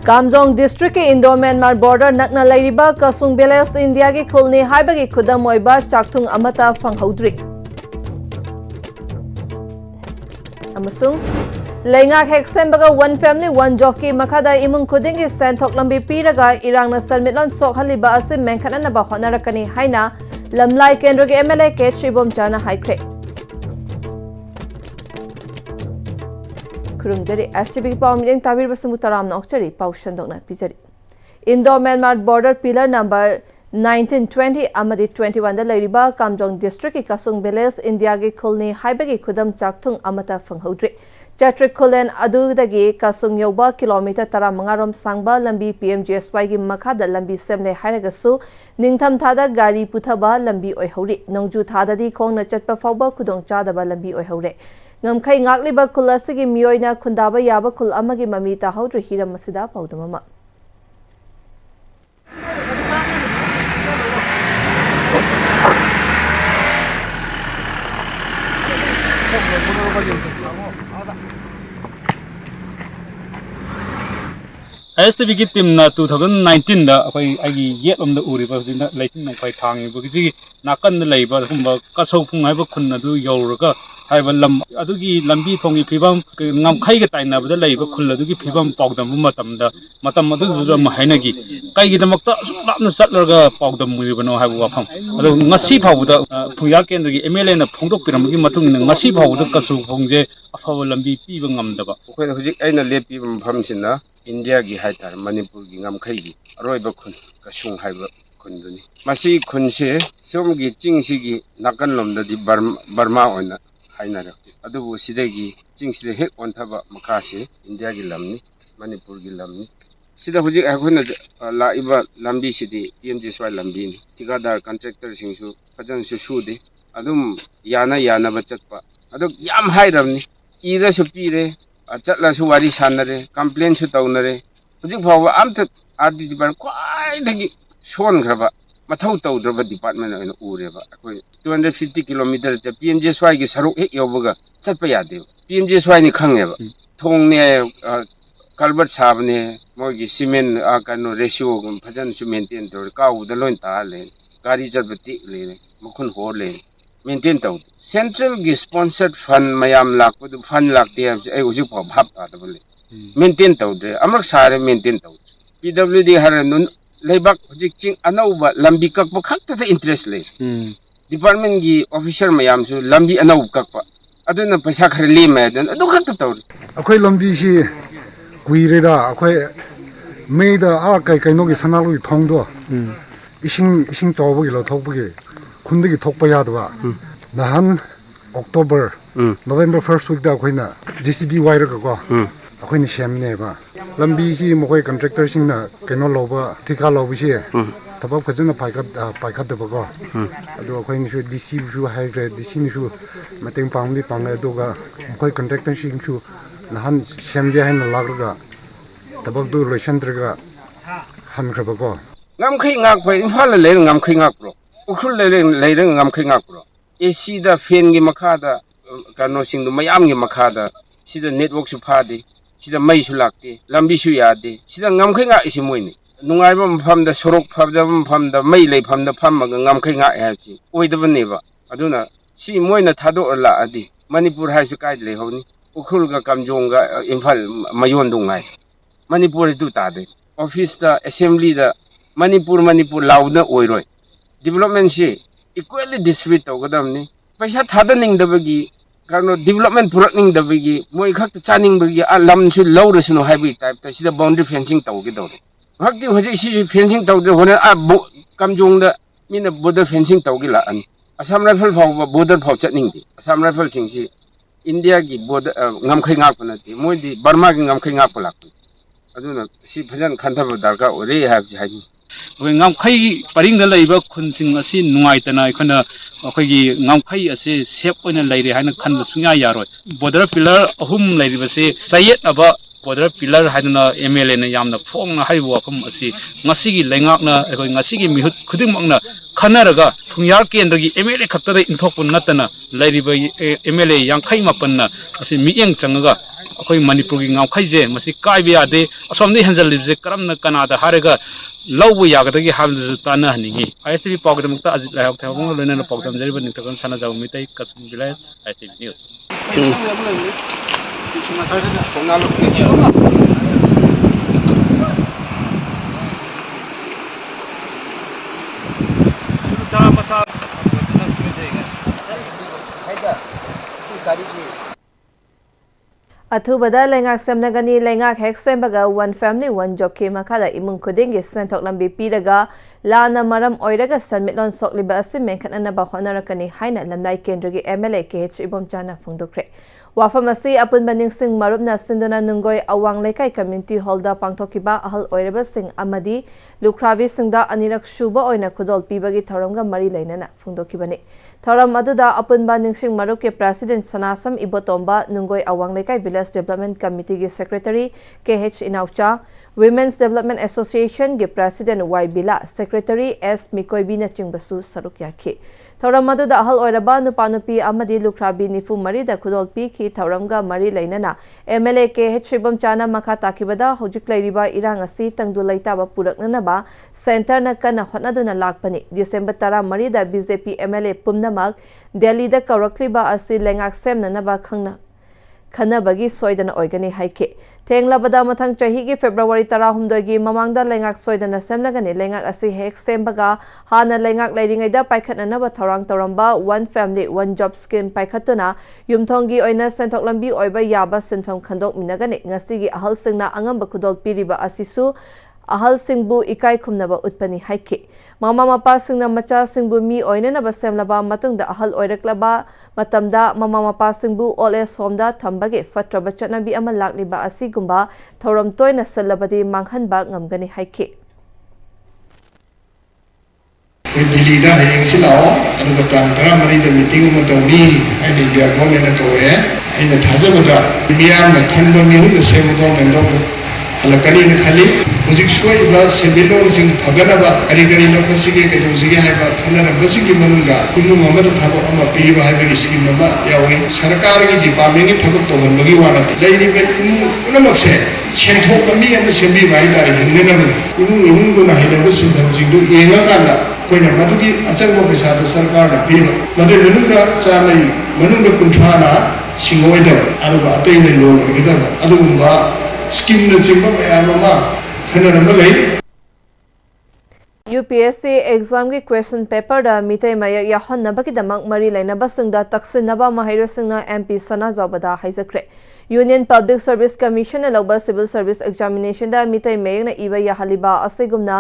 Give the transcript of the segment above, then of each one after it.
Kamjong district ke Indo-Myanmar border nakna lairiba Kasung Village India ki khulni haibagi khudam moiba chakthung amata phanghodri. Amasung Laingak hek sembaga one family one job ki makhada imung khuding ki senthok lambi piraga irangna salmitlon sokhaliba ase mengkhanana ba honarakani haina lamlai kendra ki MLA ke Tribom Chana haikre. STB Palm Tabir Basumutaram Noctari, Paushandona Pizari. Indo-Myanmar border pillar number 1920 Amadi 21 the Ladiba, Kamjong district, Kasung Village, India Kulni, Haibagi Kudam Chaktung Amata Fanghodri. Chatrik Kulen Adu Dagi, Kasung Yoba, kilometer Taramangaram Sangba, Lambi PMGSY Makada, Lambi Semne Hainagasu, Ningtam Tada, Gari Putaba, Lambi Oihori, Nongju Tadadi, Kong Nachatpa Fauba, Kudong Chadaba, Lambi Oihore. Ngamkai ngakliba kul asigi miyoina khundaba yaba kul amagi mami tahodri hiram masida paudamama. STB team na 2019 da akwai agi yet on the uriba na laitin no kai thangi bugi nakan leiba kumba kasau phung haiba khunna du yorga haiba lam adugi lambi thongi phibam ngam khai ga taina bada leiba khul adugi phibam pawdam matam da matam adu jura hainagi kai gi damakta lapna satlarga pawdam muribano haiba wafam adu ngasi phawda phuyar kendra gi MLA na phongdok piramgi matung na ngasi phawda kasau phongje afawa lambi piba ngamdaba akhoi hujik aina lepi mpham sinna India gi haitar Manipuri gi ngam khai gi aroiba khun kasung haiba khun duni masi khun se som gi chingsi gi nakan lomda di Burma ona hainara adubu sidagi chingsi hek onthaba makase India gi lamni Manipur gi lamni sida hujik akhona laiba lambi sidi PMGSY lambi ni tikadar contractor singsu fajan su sudi adum yana ba chatpa adu yam hairamni ida su pire Chatla su wari sanare, complain su taunare. Hujik phawa amta RD department kwai dagi son graba mathau tawdraba department oina ureba akoi 250 km cha PMGSY gi saruk hek yobaga chatpa yade PMGSY ni khangeba thongne kalbat sabne mogi cement kano ratio gum phajan su maintain tor ka uda loin ta le gari jarbati le mukhun ho le maintain taw central gi sponsored fund mayam lakpa du fund lakte ai hujik phaw bhap ta dabale maintain tawdre amrak sare maintain taw PWD har nun leibak hujik ching anauba lambi kakpa khakta interest le department gi officer mayam su lambi anau kakpa aduna paisa khare le ma dan adu khakta taw akhoi lambi si kuireda akhoi meida a kai no gi sanalu thongdo ising chawbagi lo thokbagi khundagi thokpa yadwa nahan October November first week da khoina JCB wire ko akhoi semne ba lambi si mokoi contractor sing na keno loba thika lobi si tabak phajana paikhat da ko adu akhoi ni su DC su high grade DC ni su mateng pangli pangai doga mokoi contractor sing su nahan semje hain lagra tabak du loisandraga han khaba ko ngam khai ngak pai imphal le ngam khai ngak pro ukhul le ngam khai ngak pro AC da fan gi makhada kano singdu mayam gi makhada sida network su phade sida mai su lakte lambi su yade sida ngam khai nga isi moini nungai ba mpham da sorok phabja mpham da mai lei pham da pham ga ngam khai nga ha chi oidaba neba aduna si moina thado la adi Manipur hai su kai le honi ukhul ga kamjong ga imphal mayon dungai Manipur du ta de office da assembly da Manipur launa oiroi development si equally distribute tawgadamni paisa thadaning dabagi karno development purakning dabagi moi khakta chaning bagi alam su lawrasno haibi type ta sida boundary fencing tawgi dawre hakti hoje si fencing tawde hona kamjong da mina border fencing tawgi la an Assam rifle phaw border phaw chatning di Assam rifle sing si India gi border ngamkhai ngak panati moi di Burma gi ngamkhai ngak palak aduna si phajan khanthaba darka ore habji haini ngam khai paring da leiba khunsing asi nungai tana khana akhoi ngam khai ase sep oina leire haina khan sunya yaroi border pillar ahum leiriba se sayet aba border pillar haina MLA na yamna phong na haibu wafam asi ngasi gi lengak na akhoi ngasi gi mihut khuding makna khanaraga thungyar kendra gi MLA khakta da inthok pun natana leiriba MLA yang khai mapan na asi mieng changaga अखोई मणिपुर की गांवखैजे मसी कायबे यादे असोमदे हंजलिबजे करमना कनादा हारेगा लौबो यागदगी हालजु ताना हनिगी ISTV पावगदमुक्ता Ajit लायक थाबंग लोइना पावतम जरिबा निथगन साना जाव मिtai कसम बिलाय ISTV news अथुबदा लेंगाक सेमनगनी लेंगाक हेक सेमबगा one family one job के मखादा इमुंग खुदिंगी सेंथोक लंबी पीरगा लाना मरम ओइरगा सनमिटलोन सोकलिबा असि मेंखननबा होनरकनी हाइना लमनाई केंद्र की एमएलए केएच इबोमचाना फुंगदोक्रे वाफम असि अपुनबा निंगसिंग मरुपना सिंदुना नुंगोय अवांग लेकाई कम्युनिटी हॉलदा पांगथोकिबा अहल ओइरबा सिंग अमदी लुखराबी सिंगदा अनिरक शुबा ओइना खुदोल पीबगी थौरमगा मरी लैनना फुंगदोकिबनी थौरम अदुदा अपुनबा निंगसिंग मरुप के president Sanasam Ibotomba Nungoi Awang Leikai village development committee की secretary KH Inaocha women's development association के president Y Bila secretary S Mikoibina चिंगबसु सरुक याखी थौरम अदुदा अहल ओइरबा नुपा नुपी अमदी लुखराबी निफु मरीदा खुदोल पीखी थौरमगा मरी लैनना एमएलए केएच इबोमचाना मखा ताकिबदा होजिक लैरिबा इरांग असि तंगदु लैताबा पुरकननबा सेंटर न कन होटनदुना लाकपनी डिसेंबर 10 मरीदा बीजेपी एमएलए पुमनमक दिल्ली दा कौरक्लिबा असि लेंगाक सेमननबा खनबगी सोइदन ओइगनी हाइके थेंगलाबदा मथंग चाही की फेब्रुवारी 13 की ममांगदा लेंगाक सोइदन सेमलगनी लेंगाक असि हेक सेमबगा हाना लेंगाक लैरिंगैदा पाइखतननबा थौरांग तौरंबा one family one job scheme पाइखतुना युमथोंगी ओइना सेंथोक लंबी ओइबा याबा सिनफम खंदोक मिनगनी ngasi ahal singna angamba khudol piriba asisu ahal singbu ikai khumnaba utpani haike mama mapa singna macha singbu mi oinena ba semlaba matungda ahal oiraklaba matamda mama mapa singbu ole somda thambage fatraba chanabi ama lakliba asigumba thoram toina salabadi manghanba ngamgani haike Delhi da hayang silao aduga tantra mari da meeting mo tawni ai India government na kawre ai na thajabada miyam na thanba mi hu se mo government do halakani na khali hujik shoi ba semilo sing phagana ba ari no kasige ke dosige hai ba thanara basigi manunga kunu mamada thabo ama pi ba hai bi scheme ma yawi sarkar gi department gi thabo to bagi wala dai ni be unamakse senthok mi am sembi bai da hinne na kunu ko na hai da sin da jing do yenga kana कोई मधुकी अचंग पैसा सरकार पीब मधु मनुंग कुंथाना सिंगोइदब Aruba अतै ने लोगदब अदुगुंबा scheme न चिंबा मयाम मा खनरम लई UPSC एग्जाम की क्वेश्चन पेपर दा मिते मय याहनबकी दमक मरी लेनबा सिंगदा तक्सिनबा महिरो सिंगना MP सना जबदा हाइजक्रे यूनियन पब्लिक सर्विस कमीशन लौबा सिविल सर्विस एग्जामिनेशन दा मिते मेयना इबा याहलिबा असेगुमना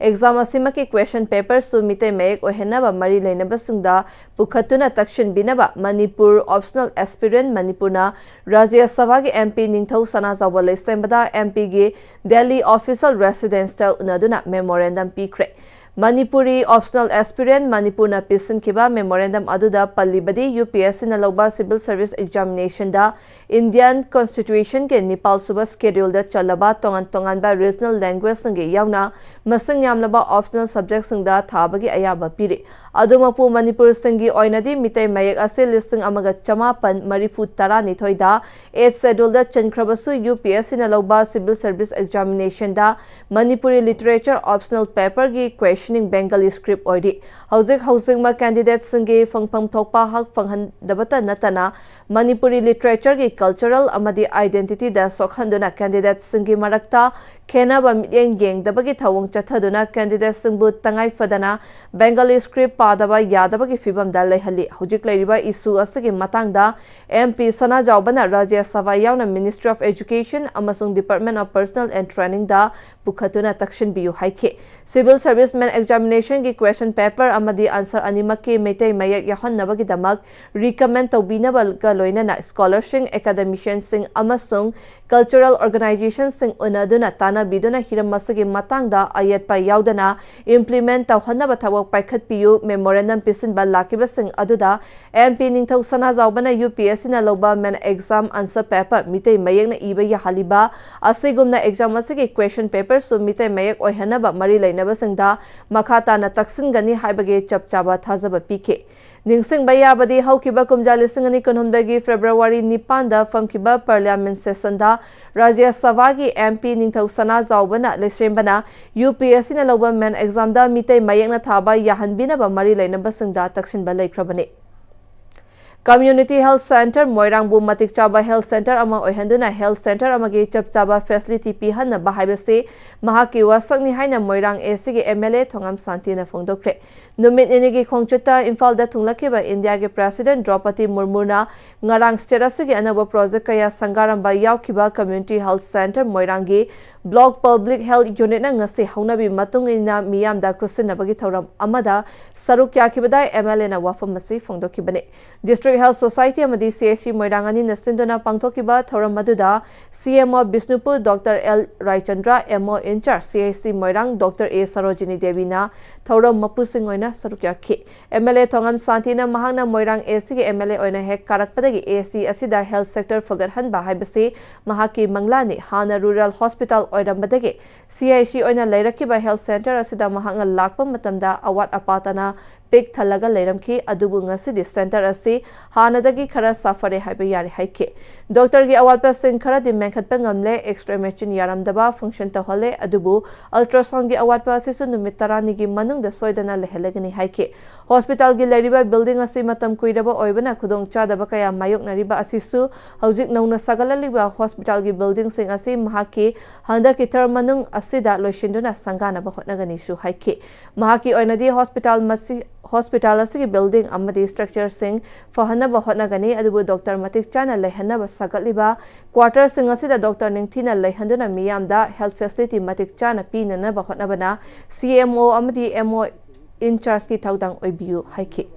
एग्जाम असिमकी क्वेश्चन पेपर सु मिते मेयक ओहेनबा मरी लेनबा सिंगदा पुखतुना तक्सिन बिनबा मणिपुर ऑप्शनल एस्पिरेंट मणिपुरना राज्य सभा की MP निंगथौ सना जबा लेसेंबदा MP गे दिल्ली ऑफिशियल रेसिडेंस ता उनादुना मेमोरेंडम पीख्रे Manipuri optional aspirant Manipurna pisin kiba memorandum aduda pallibadi UPSC na lawba civil service examination da Indian constitution ke Nepal suba schedule da chalaba tongan ba regional language sange yauna masing yamlaba optional subject sing da thabagi ayaba piri adumapu Manipur singi oinadi mitai mayak ase listing amaga chamapan marifu tara nithoi da 8 schedule da chankrabasu UPSC na lawba civil service examination da Manipuri literature optional paper gi question Bengali script oidi housing ma candidate singe fangpam thokpa hak fanghan dabata natana Manipuri literature ki cultural amadi identity da sokhanduna candidate singe marakta khena ba mieng yeng dabagi thawong chathaduna candidate singbu tangai fadana Bengali script padaba yadaba ki fibam da lehali hujik leiriba issue asigi matangda MP sana jawbana Rajya Sabha yauna Ministry of Education amasung Department of Personnel and Training da bukhatuna takshin biu haike civil serviceman examination की question paper amadi answer animak ki metai mayak yahonnabagi damak recommend tawbinabal ka loinana scholarship academician sing amasung cultural organization sing unaduna tana biduna hiramasagi matangda ayat pa yaudana implement tawhannaba thawak paikhat piu memorandum pisin bal lakiba sing aduda MP ningthau sana jawbana UPSC na loba men exam answer paper mitai mayak na iba ya haliba asigumna exam asigi question paper so mitai mayak oihanaba mari lainaba singda makha tana taksingani haibage chapchaba thajaba pike ningsingba yabadi haukiba kumja lisingani kunhumdagi February 9 da famkiba parliament session da Rajya Sabha gi MP ningthau sana zawbana lesembana UPSC na loba main exam da mitei mayekna thaba yahanbina ba mari leinaba singda taksinba leikrabani Community Health Center Moirangbu Matik Chaba Health Center ama oihanduna Health Center amagi chap chaba facility pihanna bahaibase mahaki wasakni haina Moirang AC gi MLA Thongam Santina phongdokre numit inigi khongchuta Imphal da thunglakiba India gi President Draupadi Murmu na ngarang status gi anaba project kaya sangaram ba yaukiba Community Health Center Moirang gi Block Public Health Unit na ngasi haunabi matung ina miyam da kusinabagi thoram amada saruk yakibada MLA na wafam masi phongdokibane District Health Society amadi CSC Moirangani nasinduna pangthokiba thoram maduda CMO Bisnupur Dr. L Raichandra MO in charge CSC Moirang Dr. A Sarojini Devi na thoram mapusing oina saruk yakhi MLA Thongam Santina mahangna Moirang AC gi MLA oina hek karakpadagi AC asida health sector fagarhan ba haibase mahaki manglani hana rural hospital oirambadagi CIC oina leirakiba health center asida mahanga lakpa matamda awat apatana pik thalaga leiramki adubu ngasidi center asi hanadagi khara safare haiba yari haike doctor gi awalpa sin khara di menkhatpa ngamle extra machine yaramdaba function ta hole adubu ultrasound gi awatpa asisu numit tarani gi manungda soidana lehelagani haike hospital gi leiriba building asi matam kuiraba oibana khudong chadaba kaya mayok nariba asisu haujik nauna sagalaliba hospital gi building sing asi mahaki handa ki manung asida loishinduna sangana ba hotnagani su haike mahaki oinadi hospital asigi building amadi structure sing fahanaba hotnagani adubu doctor matik chana lehanaba sagatliba quarter sing asida doctor ningthina lehanduna miyamda health facility matik chana pinana ba hotnabana CMO amadi MO in charge ki thaudang oibiu haike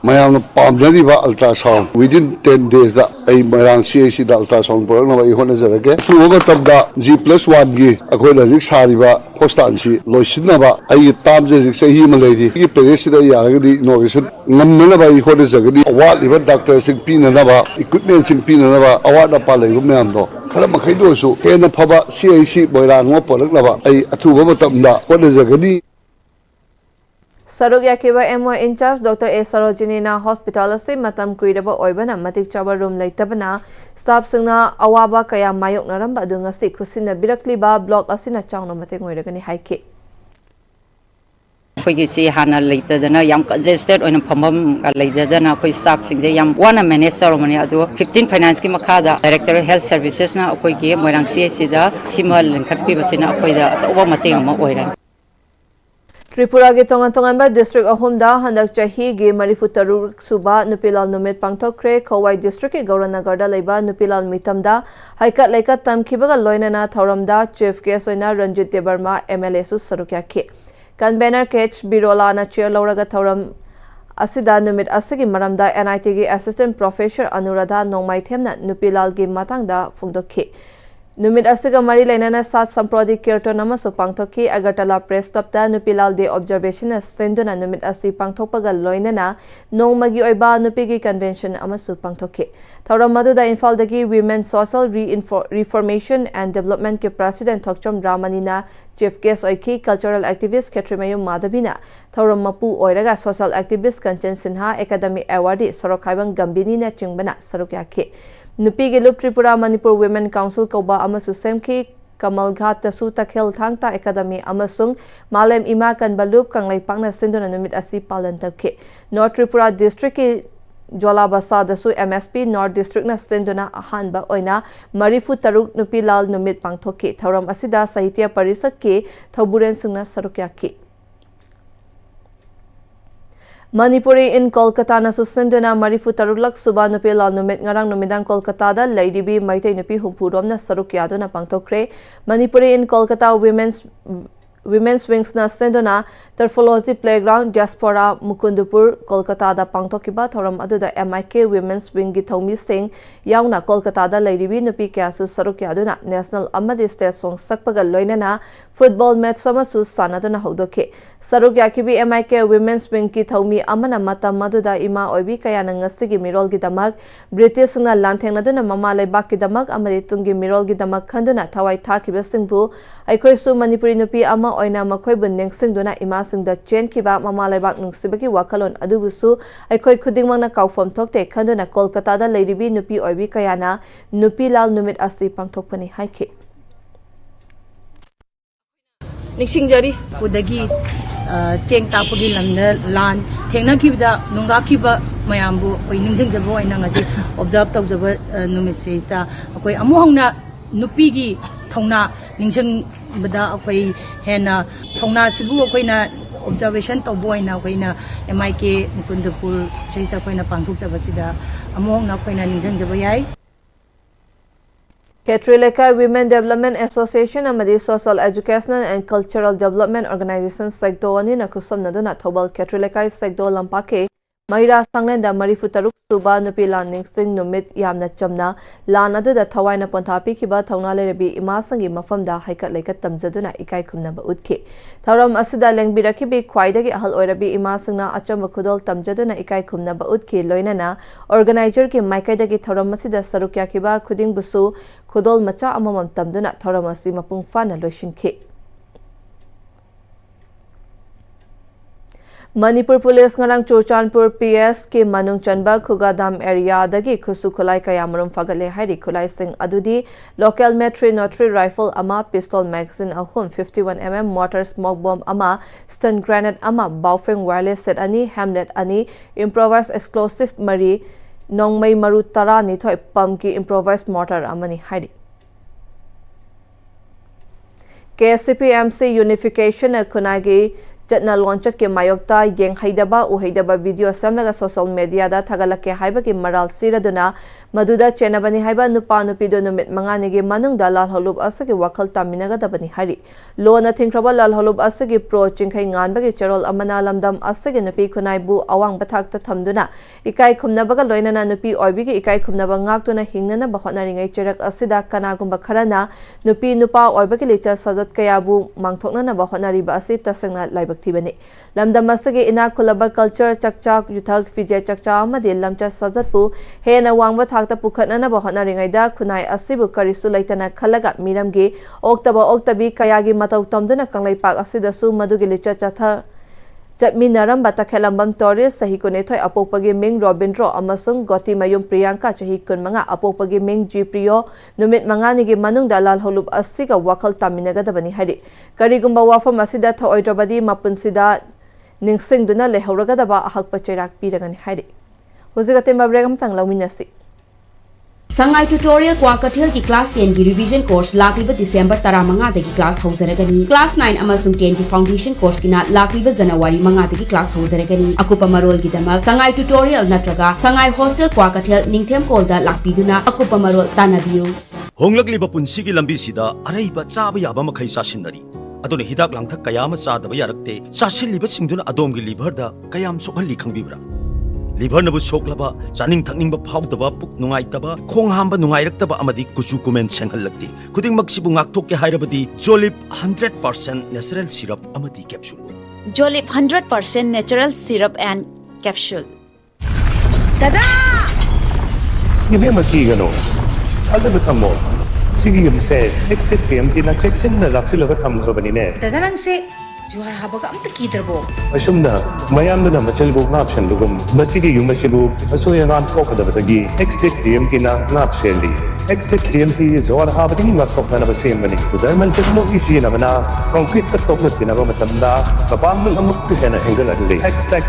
mayam pamdariba ultrasound within 10 days da ai marang CAC da ultrasound por na bai hona jarage tuwa tabda G+1 gi akoi la rik sariba hostan si loisinna ba ai tam je rik sahi malai gi pere da yagadi innovation ngamna bai hona jagadi awat liba doctor sing pina na ba equipment sing pina na ba awat na pa lai mayam do khala makhai do su hena phaba CAC boirang ngo polak la ba ai athuba matamda hona jagadi Saruk yakiba MO in charge Dr. A Sarojini na hospital ase matam kuiraba oibana matik chaba room leitabana staff singna awaba kaya mayok naramba adunga si kusina birakli ba block asina changno matik ngoiragani haike Koi si hana leitadana yam congested oina phambam leitadana koi staff singje yam wana manage ceremony adu 15 finance ki makada director health services na koi ki moirang CSC da simal khatpi basina koi da oba mating ma oiran Tripura gi tongan district ahumda handak chahi gi marifutaruk suba nupilal numit pangthokre khowai district ki Gauranagar da leiba nupilal mitamda haikat leikat tamkibaga loinana thoramda chief guest oina Ranjit Debarma MLA su sarukya ki convener Kech Birola na chair loraga thoram asida numit asigi maramda NIT gi assistant professor Anuradha Nongmai themna nupilal gi matangda phungdokhi Numit asiga mari lainana sat samprodi kirton amaso pangthoki Agartala press stop da nupilal de observation senduna numit asi pangthokpaga loinana nongmagi oiba nupigi convention amaso pangthoki thauram maduda Imphal dagi women social reformation and development ke president Thokchom Ramanina chief guest oiki cultural activist Ketrimayu Madhavina thauram mapu oiraga social activist Kanchan Sinha academic awardee Sorokhaibang Gambini na chingbana sarukyake Nupi Lup Tripura Manipur Women Council Koba Amasu Semki Kamal Ghat Tasu Takhel Thangta Academy Amasung Malem Ima Kanbalup Kanglai Pangna Sinduna Numit Asi Palan Tabke North Tripura District ki Jolabasa Dasu MSP North District na Sinduna Ahanba Oina Marifu Taruk Nupi Lal Numit Pangthoki Thauram Asida Sahitya Parisat ki Thoburen Sungna Sarukyaki Manipuri in Kolkata na susunduna marifu tarulak suba nupi lal numit ngarang numidang Kolkata da ladibi maitay nupi humpurom na sarukyado na pangtokre Manipuri in Kolkata Women's Wings na senduna Terfology Playground Diaspora Mukundupur Kolkata da pangtokiba thoram aduda MIK Women's Wing gi thomi sing yauna Kolkata da ladibi nupi kyasu sarukyado na national amadi state song sakpaga loinana football match sama su sanaduna haudoke Saruk yakibi MIK Women's Wing ki thomi amana matam maduda ima oibi kaya nangasi mirol gi damak British na lantheng naduna mama leibak ki damak amadi tungi mirol gi damak khanduna thawai thakiba singbu aikoi su Manipuri nupi ama oina makhoi bun nengsingduna ima singda chen kiba mama leibak nungsibaki wakalon adubusu aikoi khudingmangna kaufam thokte khanduna Kolkata da leiribi nupi oibi kaya na nupi lal numit asi pangthokpani haike Nixingjari Pudagi Cheng Tapagi Lan Tenakibda Nungakiba Mayambu Ninjing Jabo and Nangasi observed Tokjaba Numit says that Akoi Amuhanga Nupigi Tona Ninjing Bada Akoi Hena Tona Sibu Akoina observation Toboy na Waina MIK Mukundapur says that Koina Pantuk Javasida among Nakoina Ninjing Jabayai. Ketrileka Women Development Association amadi Social Educational and Cultural Development Organization Sekdoni na kusam naduna Thobal Ketrileka Sekdo Lampake Maira Sanglenda Marifutaruk Suba Nupi Landing Sing Numit Yamna Chamna Lan aduda Thawai na Pontapi Kiba Thongna Lerebi Imasangi Mafamda Haikat Lekat Tamjaduna Ikai Kumnaba Utke Tharam Asida Lengbirakibi Kwaidagi Ahal Oirabi Imasangna Achamba Kudol Tamjaduna Ikai Kumnaba Utke Loinana Organizer ki Maikaidagi Tharam Asida Sarukya Kiba Kuding Busu Kudol Macha Amamam Tamduna Tharam Asi Mapung Fana Loishinke Manipur Police ngarang Churchanpur PS ke Manung Chanba Khugadam area dagi khusu khulai kayamarum fagale hairi khulai sing adudi local metri notary rifle ama pistol magazine ahum 51mm mortar smoke bomb ama stun grenade ama baofeng wireless set ani hamlet ani improvised explosive mari nongmai maru tara ni thoi pump ki improvised mortar amani hairi KSCP-MC unification kunagi Jatna launched ke mayokta yeng haidaba u haidaba video samlaga social media da thagalake haiba ki maral siraduna maduda chenabani haiba nupa nupi do numit mangani ge manung da lal holub asagi wakal taminaga dabani hari lo na thinkraba lal holub asagi pro chingkhai ngan bagi charol amana lamdam asagi nupi khunai bu awang bathak ta thamduna ikai khumnabaga loinana nupi oibi ge ikai khumnaba ngaktuna hingnana bahona ringai cherak asida kana gumba kharana nupi nupa oiba ki lecha sajat kaya bu mangthokna na bahona riba asi tasangna laiba Tibani. Lamdam Masagi ina Kulaba culture chakchak yuthak fije chakcha amadi lamcha sajatpu hena wangba thakta pukhatna bahana ringaida kunai asibu karisu laitana khalaga miramgi oktabi kayagi matau tamduna kanglai pak asidasu madugi licha chatha Jatmi Naram Batakhelambam Torres Sahikone Thoi Apopagi Ming Robindro Amasung Goti Mayum Priyanka Chahikun Manga Apopagi Ming G Priyo Numit Manganigi Manung Dalal Holub Asiga Wakal Taminaga Dabani Hari Karigumba Wafam Asida Thoidrabadi Mapunsida Ningsing Duna Lehoraga Daba Ahak Pacherak Piragani Hari Huzigate Mabregam Tang Laminasi Sangai tutorial kwa kathil ki class 10 ki revision course lakliba December 15 dagi class haujaragani class 9 amasung 10 ki foundation course kina lakliba January 5 dagi class haujaragani akupa marol gi damak sangai tutorial natraga sangai hostel kwa kathil ningthem kolda lakpiduna akupa marol tanabiu honglakliba punsi gi lambi sida araiba chaba yaba makhai sasinari adone hidak langthak kayama chadaba yarakte sasilliba singduna adom gi liver da kayam sokhalli khangbibra Liver nabu soklaba chaning thakning ba phawdaba puk nungai taba khong hamba nungai raktaba amadi kuchu kumen senghal lakti kuding maksibu ngakthok ke hairabadi Jolip 100% natural syrup amadi capsule Jolip 100% natural syrup and capsule Tada Gibe maki gano Alda betamo Sigi gimse next time tina check sin na laksilaga thamgrabani ne Tada nang se Juhar habaga amta kidarbo Asumna mayamna machalbo ngapshan dugum masigi yumasibu asoya ngan kokadabagi next time tina ngapseli next time ti jor habadi ngakokna na basemani German technology sina bana concrete ka tokna tina ba matamda kapang amuk hena angle adli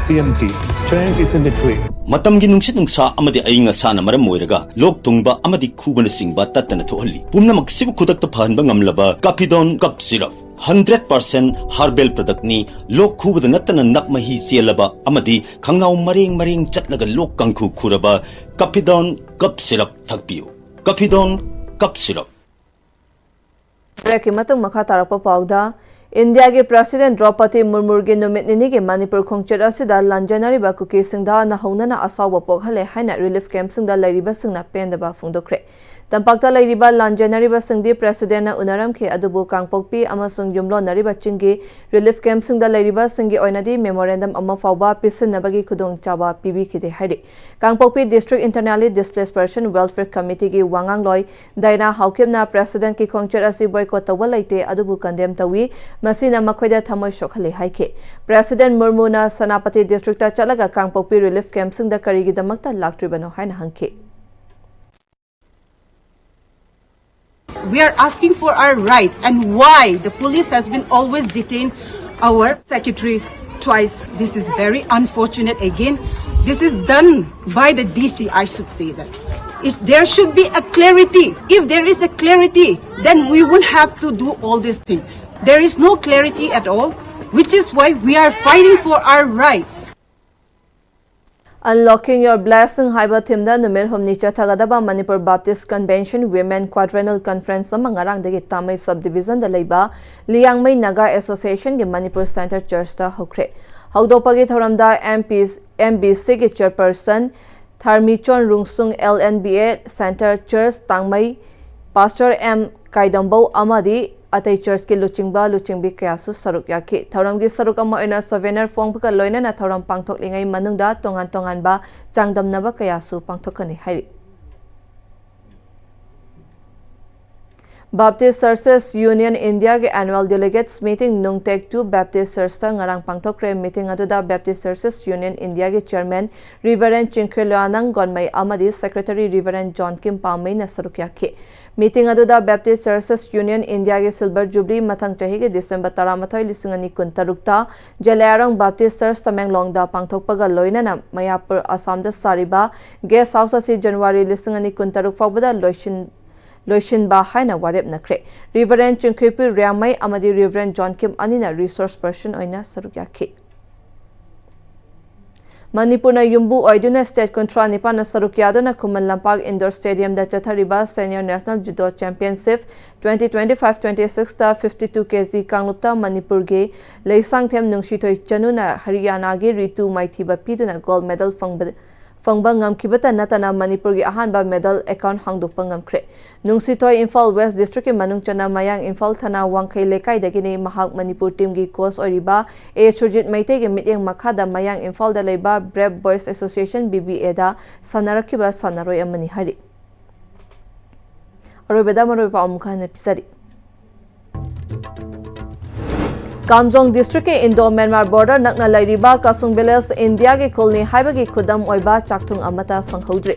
TMT strength is in the way Matamgi nungsit nungsa amadi ainga sana maram moiraga lok tungba amadi khubana singba tatana thohalli pumna maksibu khudakta phanba ngamlaba Capidon cup syrup 100% herbal product ni lok khubada natana nakmahi chelaba amadi khangnau mareng chatlaga lok kangkhu khuraba Capidon cup syrup thakpiu Capidon cup syrup Reki matung makha tarapa pawda India ke President Draupadi Murmu ke numit nini ke Manipur khongchet asida lanjanari ba kuki singda na hauna na asawa pokhale haina relief camp singda lariba singna pendaba phungdokre Tampakta lairiba lanjanariba singdi president na unaramkhe adubu kangpokpi amasung yumlo nariba chingi relief camp singda lairiba singi oinadi memorandum amma fawba pisinabagi khudong chaba pibi khide hairi kangpokpi district internally displaced person welfare committee gi wangang loi daina haukimna president ki khongcher asi boycott tawba laite adubu condemn tawi masina makhoida thamoi shokhale haike president murmuna sanapati district ta chalaga kangpokpi relief camp singda karigi damakta laktribano haina hangke. We are asking for our right and why the police has been always detained our secretary twice. This is very unfortunate again. This is done by the DC, I should say that. There should be a clarity. If there is a clarity, then we won't have to do all these things. There is no clarity at all, which is why we are fighting for our rights. Unlocking your blessing haiba thimda numir humni chathagadaba Manipur Baptist Convention Women Quadrennial Conference amangarang degi Tamai Subdivision da leiba Liangmai Naga Association ge Manipur Center Church da hokre haudopagi thoramda MBC ge chairperson Tharmichon Rungsung LNBA Center Church Tangmai Pastor M Kaidambo amadi Atai Church ki luchingbi kayasu saruk yaki thoram gi saruk ama ina souvenir fong ka loina na thoram pangthok lingai manungda tongan ba changdamnaba kayasu pangthokani hairi Baptist Churches Union India ke annual delegates meeting Nungtek 2 Baptist Church ta ngarang pangthokre meeting aduda Baptist Churches Union India ke chairman Reverend Chinkhwelanang Gonmai amadi secretary Reverend John Kim Pamai na saruk yaki Meeting aduda Baptist Churches Union India ke Silver Jubilee mathang chahi ke December 13 2023 Jalayarang Baptist Church Tamenglong da pangthokpaga loinana Mayapur Assam da sariba guest house asi January 2023 fawbada loishin ba haina warep nakre Reverend Chinkhwepu Ryamai amadi Reverend John Kim anina resource person oina saruk yakhi Manipur na yumbu oiduna state control nipan na sarukyado na Kuman Lampak Indoor Stadium da chathariba Senior National Judo Championship 2025-26 ta 52 kg kanglupta Manipur ge leisang them nungshithoi chanu na Haryana ge Ritu Maithiba piduna gold medal fangba ngamkibata natana Manipur ge ahanba medal account hangdukpa ngamkre nungsithoi Imphal West District ke manungchana mayang Imphal thana wangkhai lekai dagini mahak Manipur team gi coach oriba A Churjit Maite ge mityang makhada mayang Imphal da leiba Brave Boys Association BBA da sanarakiba sanaroi amani hari arobeda maroi pa amkhane pisari Kamjong District ke Indo-Myanmar border nakna lairiba Kasung Village India ke kolni haibagi khudam oiba chakthung amata phanghodre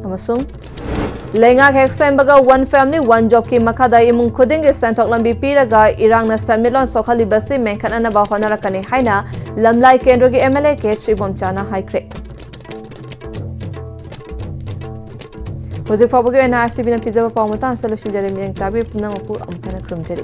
amasung lenga hexembaga one family one job ki makhada imung khuding ge sentok lambi piraga irangna samilon sokhali basi menkhana ba honarakani haina lamlai kendro ge MLA ke Chibom Chana haikre Hoje fabuge na ICB na pizza pa pamata solution jare miyang tabi punang aku amkana krum jare